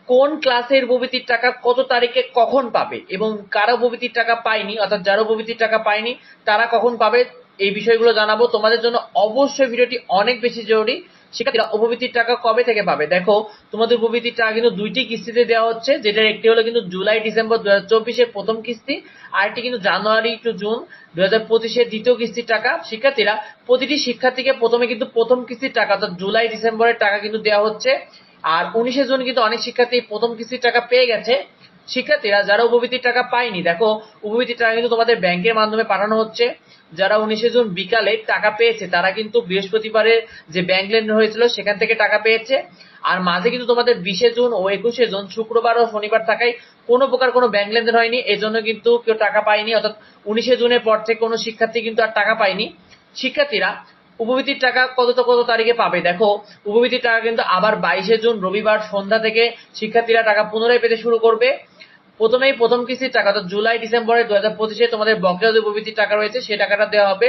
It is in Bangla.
কোন ক্লাসের উপবৃত্তির টাকা কত তারিখে কখন পাবে এবং কারা উপবৃত্তির টাকা পায়নি, অর্থাৎ যারা উপবৃত্তির টাকা পায়নি তারা কখন পাবে, এই বিষয়গুলো জানাবো তোমাদের জন্য। অবশ্যই ভিডিওটি অনেক বেশি জরুরি। শিক্ষার্থীরা উপবৃত্তির টাকা কবে থেকে পাবে? দেখো, তোমাদের উপবৃত্তির টাকা কিন্তু দুইটি কিস্তিতে দেওয়া হচ্ছে, যেটার একটি হলো কিন্তু জুলাই ডিসেম্বর 2024-এর প্রথম কিস্তি, আরেকটি কিন্তু জানুয়ারি টু জুন 2025-এর দ্বিতীয় কিস্তির টাকা। শিক্ষার্থীরা, প্রতিটি শিক্ষার্থীকে প্রথমে কিন্তু প্রথম কিস্তির টাকা অর্থাৎ জুলাই ডিসেম্বরের টাকা কিন্তু দেওয়া হচ্ছে। আর 19শে জুন কিন্তু অনেক শিক্ষার্থী প্রথম কিস্তির টাকা পেয়ে গেছে। শিক্ষার্থীরা যারা উপবৃত্তির টাকা পায়নি, দেখো উপবৃত্তির টাকা কিন্তু তোমাদের ব্যাংকের মাধ্যমে পাঠানো হচ্ছে। যারা 19শে জুন বিকালে টাকা পেয়েছে তারা কিন্তু বৃহস্পতিবারে যে ব্যাংক লেনদেন হয়েছিল সেখান থেকে টাকা পেয়েছে। আর মাঝে কিন্তু তোমাদের 20শে জুন ও 21শে জুন শুক্রবার ও শনিবার থাকায় কোনো প্রকার কোনো ব্যাংক লেনদেন হয়নি, এজন্য কিন্তু কেউ টাকা পায়নি, অর্থাৎ 19শে জুনের পর থেকে কোনো শিক্ষার্থী কিন্তু আর টাকা পায়নি। শিক্ষার্থীরা উপবৃত্তির টাকা কত তারিখে পাবে? দেখো, উপবৃত্তির টাকা কিন্তু আবার 22শে জুন রবিবার সন্ধ্যা থেকে শিক্ষার্থীরা টাকা পুনরায় পেতে শুরু করবে। প্রথমেই প্রথম কিস্তির টাকা অর্থাৎ জুলাই ডিসেম্বরে 2025-এ তোমাদের বকেয়া যে উপবৃত্তির টাকা রয়েছে সেই টাকাটা দেওয়া হবে।